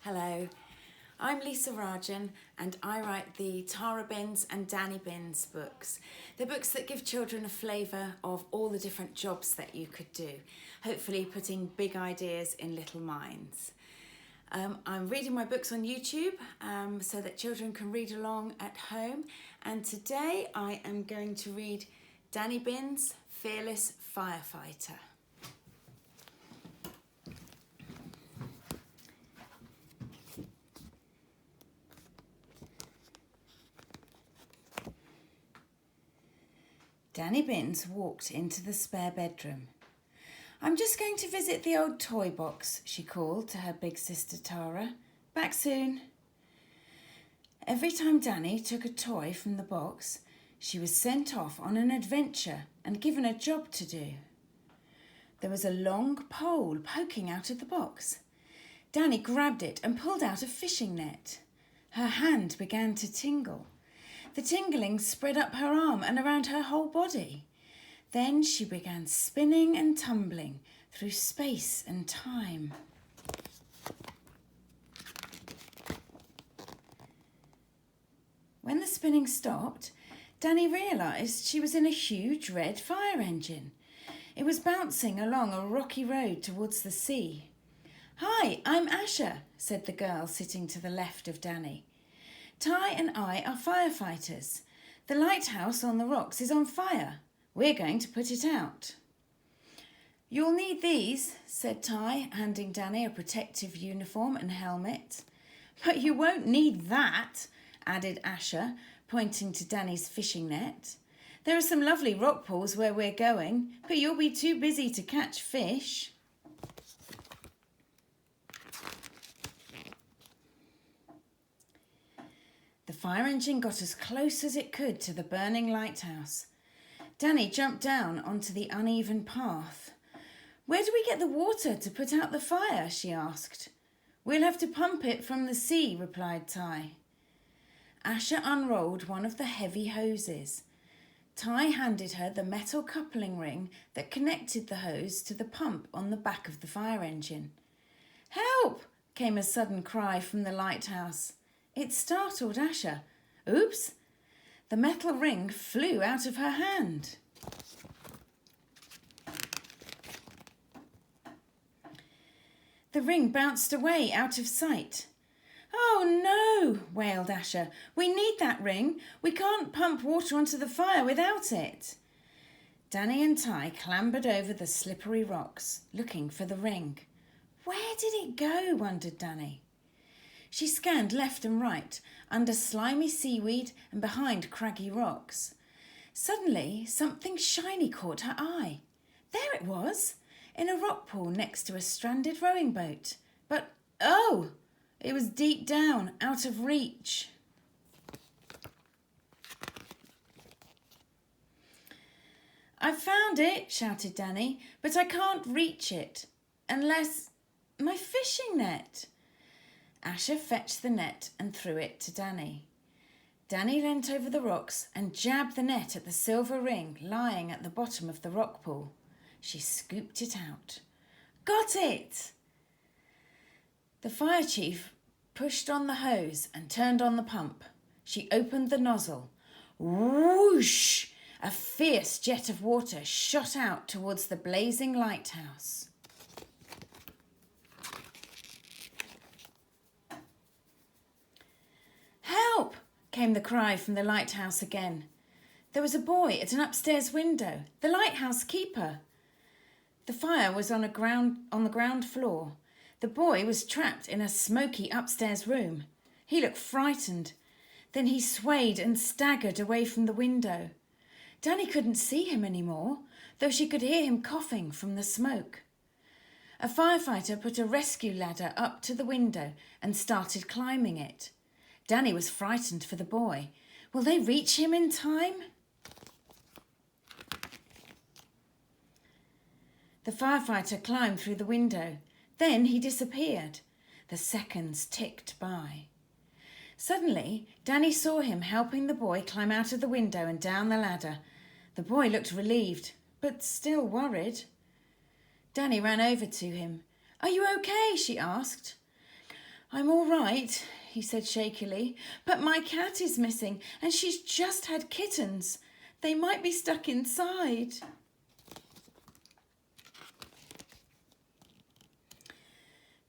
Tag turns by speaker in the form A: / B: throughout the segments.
A: Hello, I'm Lisa Rajan and I write the Tara Binns and Dani Binns books. They're books that give children a flavour of all the different jobs that you could do, hopefully putting big ideas in little minds. I'm reading my books on YouTube so that children can read along at home, and today I am going to read Dani Binns' Fearless Firefighter. Dani Binns walked into the spare bedroom. "I'm just going to visit the old toy box," she called to her big sister Tara. "Back soon." Every time Dani took a toy from the box, she was sent off on an adventure and given a job to do. There was a long pole poking out of the box. Dani grabbed it and pulled out a fishing net. Her hand began to tingle. The tingling spread up her arm and around her whole body. Then she began spinning and tumbling through space and time. When the spinning stopped, Dani realised she was in a huge red fire engine. It was bouncing along a rocky road towards the sea. "Hi, I'm Asha," said the girl sitting to the left of Dani. "Ty and I are firefighters. The lighthouse on the rocks is on fire. We're going to put it out." "You'll need these," said Ty, handing Dani a protective uniform and helmet. "But you won't need that," added Asha, pointing to Dani's fishing net. "There are some lovely rock pools where we're going, but you'll be too busy to catch fish." The fire engine got as close as it could to the burning lighthouse. Dani jumped down onto the uneven path. "Where do we get the water to put out the fire?" she asked. "We'll have to pump it from the sea," replied Ty. Asha unrolled one of the heavy hoses. Ty handed her the metal coupling ring that connected the hose to the pump on the back of the fire engine. "Help!" came a sudden cry from the lighthouse. It startled Asha. "Oops!" The metal ring flew out of her hand. The ring bounced away out of sight. "Oh no!" wailed Asha. "We need that ring. We can't pump water onto the fire without it." Dani and Ty clambered over the slippery rocks, looking for the ring. "Where did it go?" wondered Dani. She scanned left and right, under slimy seaweed and behind craggy rocks. Suddenly, something shiny caught her eye. There it was, in a rock pool next to a stranded rowing boat. But, oh! It was deep down, out of reach. "I've found it," shouted Dani, "but I can't reach it. Unless... my fishing net." Asha fetched the net and threw it to Dani. Dani leant over the rocks and jabbed the net at the silver ring lying at the bottom of the rock pool. She scooped it out. "Got it!" The fire chief pushed on the hose and turned on the pump. She opened the nozzle. Whoosh! A fierce jet of water shot out towards the blazing lighthouse. "Help!" came the cry from the lighthouse again. There was a boy at an upstairs window, the lighthouse keeper. The fire was on the ground floor. The boy was trapped in a smoky upstairs room. He looked frightened. Then he swayed and staggered away from the window. Dani couldn't see him anymore, though she could hear him coughing from the smoke. A firefighter put a rescue ladder up to the window and started climbing it. Dani was frightened for the boy. Will they reach him in time? The firefighter climbed through the window. Then he disappeared. The seconds ticked by. Suddenly, Dani saw him helping the boy climb out of the window and down the ladder. The boy looked relieved, but still worried. Dani ran over to him. "Are you okay?" she asked. "I'm all right," he said shakily, "but my cat is missing and she's just had kittens. They might be stuck inside."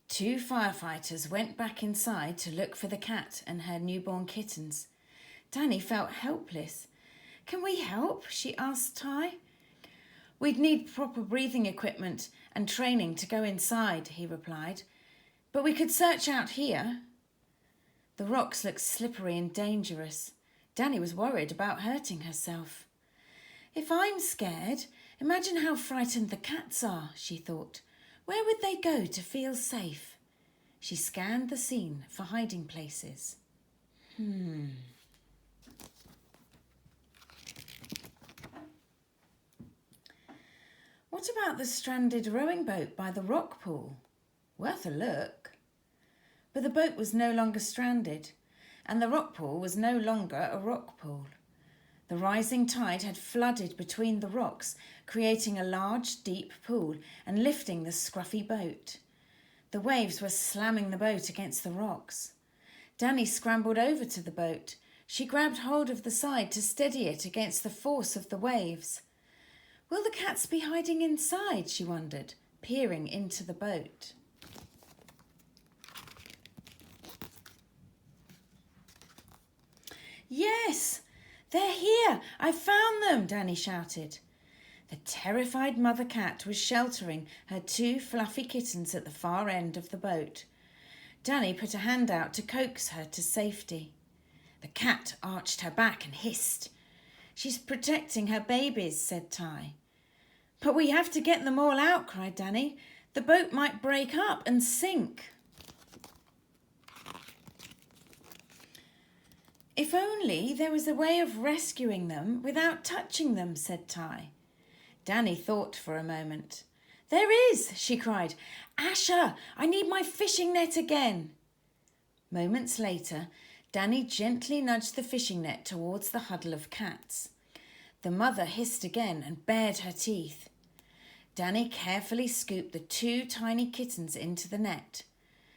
A: Two firefighters went back inside to look for the cat and her newborn kittens. Dani felt helpless. "Can we help?" she asked Ty. "We'd need proper breathing equipment and training to go inside," he replied. "But we could search out here." The rocks looked slippery and dangerous. Dani was worried about hurting herself. "If I'm scared, imagine how frightened the cats are," she thought. "Where would they go to feel safe?" She scanned the scene for hiding places. What about the stranded rowing boat by the rock pool? Worth a look. But the boat was no longer stranded, and the rock pool was no longer a rock pool. The rising tide had flooded between the rocks, creating a large, deep pool and lifting the scruffy boat. The waves were slamming the boat against the rocks. Dani scrambled over to the boat. She grabbed hold of the side to steady it against the force of the waves. Will the cats be hiding inside, she wondered, peering into the boat. "Yes, they're here! I found them!" Dani shouted. The terrified mother cat was sheltering her two fluffy kittens at the far end of the boat. Dani put a hand out to coax her to safety. The cat arched her back and hissed. "She's protecting her babies," said Ty. "But we have to get them all out," cried Dani. "The boat might break up and sink." "If only there was a way of rescuing them without touching them," said Ty. Dani thought for a moment. "There is!" she cried. "Asher, I need my fishing net again." Moments later, Dani gently nudged the fishing net towards the huddle of cats. The mother hissed again and bared her teeth. Dani carefully scooped the two tiny kittens into the net.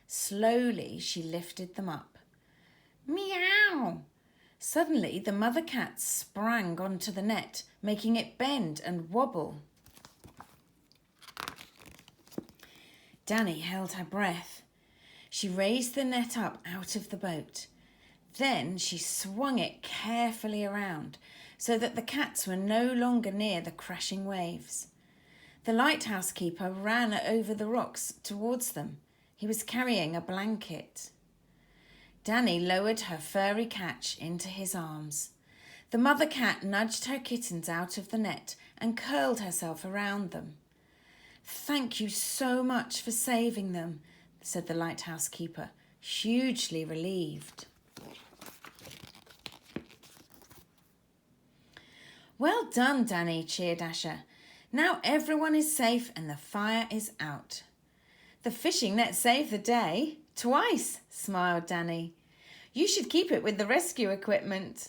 A: Slowly, she lifted them up. "Meow!" Suddenly, the mother cat sprang onto the net, making it bend and wobble. Dani held her breath. She raised the net up out of the boat. Then she swung it carefully around so that the cats were no longer near the crashing waves. The lighthouse keeper ran over the rocks towards them. He was carrying a blanket. Dani lowered her furry catch into his arms. The mother cat nudged her kittens out of the net and curled herself around them. "Thank you so much for saving them," said the lighthouse keeper, hugely relieved. "Well done, Dani," cheered Asher. "Now everyone is safe and the fire is out." "The fishing net saved the day. Twice," smiled Dani. "You should keep it with the rescue equipment."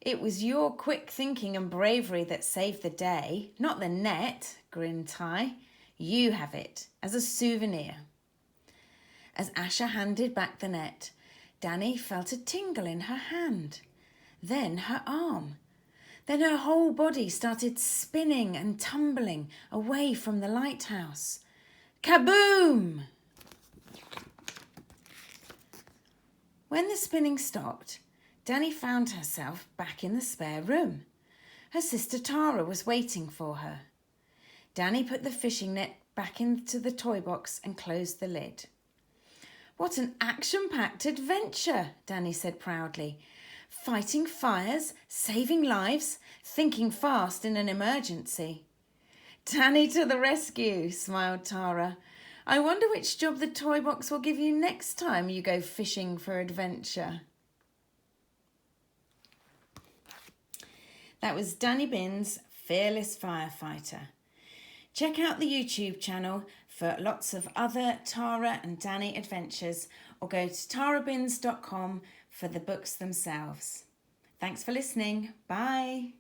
A: "It was your quick thinking and bravery that saved the day, not the net," grinned Ty. "You have it as a souvenir." As Asher handed back the net, Dani felt a tingle in her hand, then her arm. Then her whole body started spinning and tumbling away from the lighthouse. Kaboom! When the spinning stopped, Dani found herself back in the spare room. Her sister Tara was waiting for her. Dani put the fishing net back into the toy box and closed the lid. "What an action-packed adventure," Dani said proudly. "Fighting fires, saving lives, thinking fast in an emergency." "Dani to the rescue," smiled Tara. "I wonder which job the toy box will give you next time you go fishing for adventure." That was Dani Binns' Fearless Firefighter. Check out the YouTube channel for lots of other Tara and Dani adventures, or go to tarabinns.com for the books themselves. Thanks for listening. Bye.